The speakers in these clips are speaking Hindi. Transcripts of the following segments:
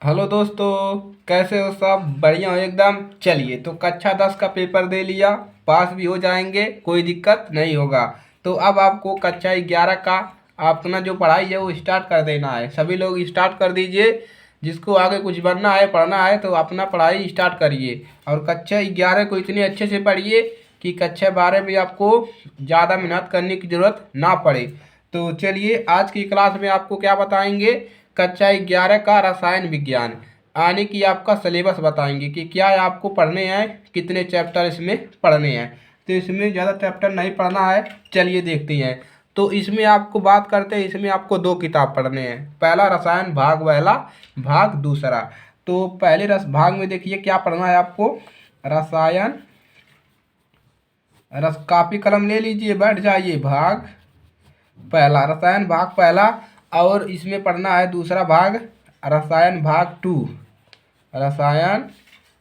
हेलो दोस्तों। कैसे हो? सब बढ़िया हो एकदम। चलिए, तो कक्षा 10 का पेपर दे लिया, पास भी हो जाएंगे, कोई दिक्कत नहीं होगा। तो अब आपको कक्षा 11 का अपना जो पढ़ाई है वो स्टार्ट कर देना है। सभी लोग स्टार्ट कर दीजिए। जिसको आगे कुछ बनना है, पढ़ना है, तो अपना पढ़ाई स्टार्ट करिए। और कक्षा 11 को इतने अच्छे से पढ़िए कि कक्षा 12 में आपको ज़्यादा मेहनत करने की ज़रूरत ना पड़े। तो चलिए, आज की क्लास में आपको क्या बताएंगे? कक्षा 11 का रसायन विज्ञान आने की आपका सिलेबस बताएंगे कि क्या आपको पढ़ने हैं, कितने चैप्टर इसमें पढ़ने हैं। तो इसमें ज़्यादा चैप्टर नहीं पढ़ना है। चलिए देखते हैं। तो इसमें आपको बात करते हैं, इसमें आपको दो किताब पढ़ने हैं। पहला रसायन भाग पहला, भाग दूसरा। तो पहले रस भाग में देखिए क्या पढ़ना है आपको। रसायन, रस कॉपी कलम ले लीजिए, बैठ जाइए। भाग पहला, रसायन भाग पहला। और इसमें पढ़ना है दूसरा भाग, रसायन भाग टू। रसायन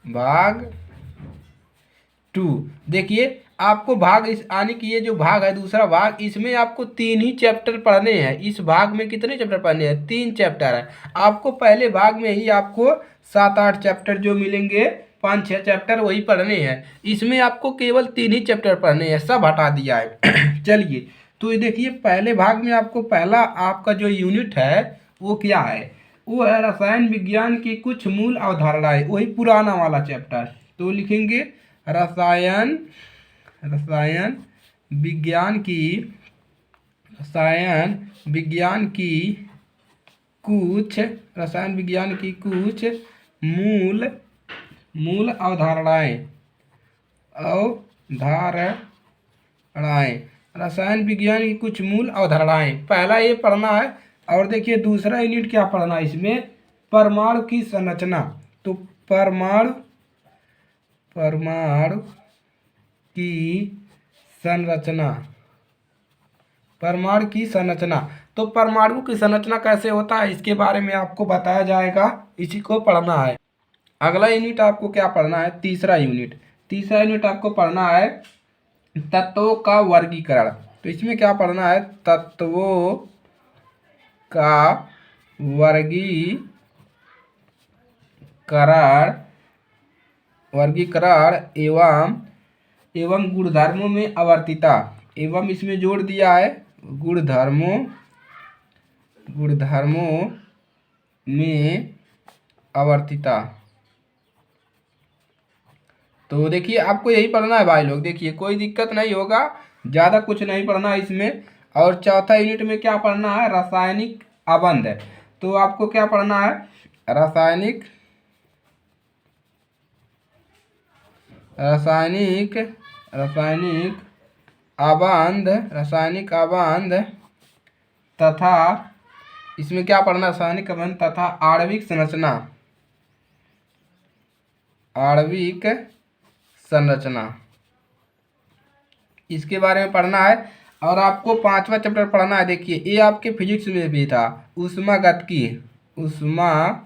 भाग टू। देखिए, आपको भाग इस आने की ये जो भाग है, दूसरा भाग, इसमें आपको तीन ही चैप्टर पढ़ने हैं। इस भाग में कितने चैप्टर पढ़ने हैं? तीन चैप्टर है। आपको पहले भाग में ही आपको 7-8 चैप्टर जो मिलेंगे, 5-6 चैप्टर वही पढ़ने हैं। इसमें आपको केवल तीन ही चैप्टर पढ़ने हैं, सब हटा दिया है। चलिए, तो ये देखिए, पहले भाग में आपको पहला आपका जो यूनिट है वो क्या है? वो है रसायन विज्ञान की कुछ मूल अवधारणाएं, वही पुराना वाला चैप्टर। तो लिखेंगे रसायन रसायन विज्ञान की रसायन विज्ञान की कुछ रसायन विज्ञान की कुछ मूल मूल अवधारणाएं। रसायन विज्ञान की कुछ मूल अवधारणाएं, पहला ये पढ़ना है। और देखिए दूसरा यूनिट क्या पढ़ना है इसमें? परमाणु की संरचना। तो परमाणु परमाणु की संरचना, परमाणु की संरचना। तो परमाणु की संरचना कैसे होता है इसके बारे में आपको बताया जाएगा, इसी को पढ़ना है। अगला यूनिट आपको क्या पढ़ना है? तीसरा यूनिट। तीसरा यूनिट आपको पढ़ना है तत्वों का वर्गीकरण। तो इसमें क्या पढ़ना है? तत्वों का वर्गीकरण वर्गीकरण एवं एवं गुणधर्मों में आवर्तिता। एवं इसमें जोड़ दिया है गुणधर्मों गुणधर्मों में आवर्तिता। तो देखिए, आपको यही पढ़ना है भाई लोग। देखिए, कोई दिक्कत नहीं होगा, ज़्यादा कुछ नहीं पढ़ना है इसमें। और चौथा यूनिट में क्या पढ़ना है? रासायनिक अबंध। तो आपको क्या पढ़ना है? रासायनिक रासायनिक रासायनिक रासायनिक अबंध तथा इसमें क्या पढ़ना? रासायनिक अबंध तथा आणविक संरचना। आणविक संरचना, इसके बारे में पढ़ना है। और आपको पांचवा चैप्टर पढ़ना है। देखिए, ये आपके फिजिक्स में भी था, ऊष्मागतिकी। ऊष्मागतिकी,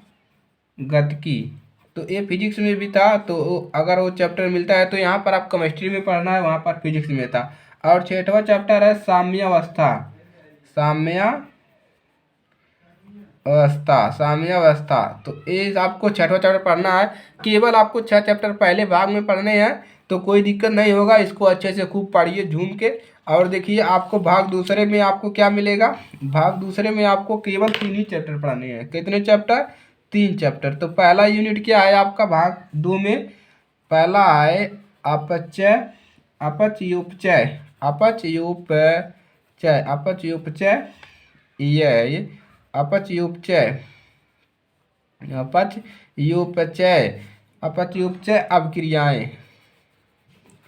तो ये फिजिक्स में भी था। तो अगर वो चैप्टर मिलता है तो यहाँ पर आप केमिस्ट्री में पढ़ना है, वहाँ पर फिजिक्स में था। और छठवां चैप्टर है साम्यावस्था। साम्यावस्था, तो ये आपको छठवां चैप्टर पढ़ना है। केवल आपको 6 चैप्टर पहले भाग में पढ़ने हैं, तो कोई दिक्कत नहीं होगा। इसको अच्छे से खूब पढ़िए झूम के। और देखिए, आपको भाग दूसरे में आपको क्या मिलेगा? भाग दूसरे में आपको केवल 3 ही चैप्टर पढ़ने हैं। कितने चैप्टर? 3 चैप्टर। तो पहला यूनिट क्या है आपका भाग 2 में? पहला है अपचय अपचयोपचय अपचयोपचय अपचयोपचय ये अपचयोपचय अपचयोपचय अपचयोपचय अभिक्रियाएं।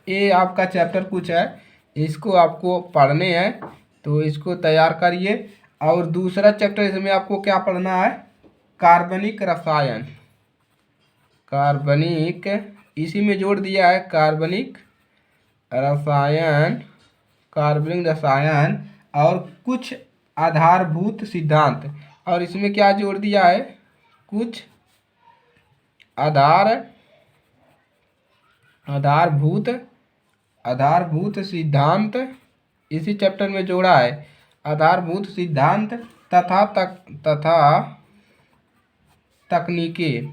ये आपका चैप्टर कुछ है, इसको आपको पढ़ने हैं, तो इसको तैयार करिए। और दूसरा चैप्टर इसमें आपको क्या पढ़ना है? कार्बनिक रसायन। कार्बनिक, इसी में जोड़ दिया है कार्बनिक रसायन। कार्बनिक रसायन और कुछ आधारभूत सिद्धांत। और इसमें क्या जोड़ दिया है? कुछ आधारभूत आधारभूत सिद्धांत, इसी चैप्टर में जोड़ा है। आधारभूत सिद्धांत तथा तकनीकें,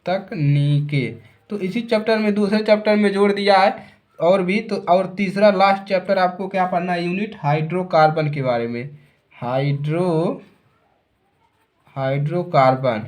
तकनीकें। तो इसी चैप्टर में दूसरे चैप्टर में जोड़ दिया है और भी। तो और तीसरा लास्ट चैप्टर आपको क्या पढ़ना है, यूनिट हाइड्रोकार्बन के बारे में। Hydrocarbon,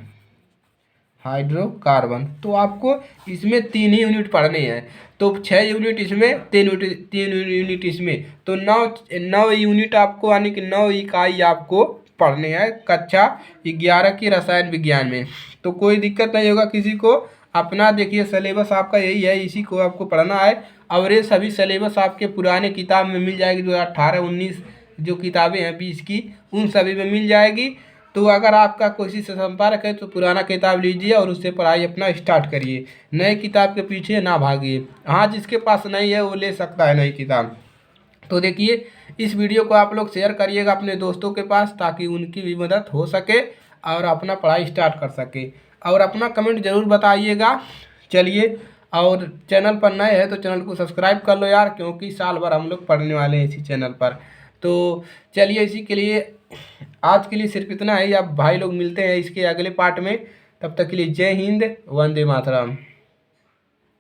hydrocarbon. तो आपको इसमें 3 ही यूनिट पढ़ने हैं। तो 6 यूनिट इसमें, 3 यूनिट इसमें, तो 9 यूनिट आपको, यानी कि 9 इकाई आपको पढ़ने हैं कक्षा 11 की रसायन विज्ञान में। तो कोई दिक्कत नहीं होगा किसी को। अपना देखिए सिलेबस आपका यही है, इसी को आपको पढ़ना है। और ये सभी सिलेबस आपके पुराने किताब में मिल जाएगी, जो 18-19 जो किताबें हैं 20 की, उन सभी में मिल जाएगी। तो अगर आपका किसी से संपर्क है तो पुराना किताब लीजिए और उससे पढ़ाई अपना स्टार्ट करिए। नए किताब के पीछे ना भागिए। हाँ, जिसके पास नहीं है वो ले सकता है नई किताब। तो देखिए, इस वीडियो को आप लोग शेयर करिएगा अपने दोस्तों के पास, ताकि उनकी भी मदद हो सके और अपना पढ़ाई स्टार्ट कर सके। और अपना कमेंट ज़रूर बताइएगा। चलिए, और चैनल पर नए हैं तो चैनल को सब्सक्राइब कर लो यार, क्योंकि साल भर हम लोग पढ़ने वाले हैं इसी चैनल पर। तो चलिए, इसी के लिए आज के लिए सिर्फ इतना ही। अब भाई लोग मिलते हैं इसके अगले पार्ट में। तब तक के लिए जय हिंद, वंदे मातरम।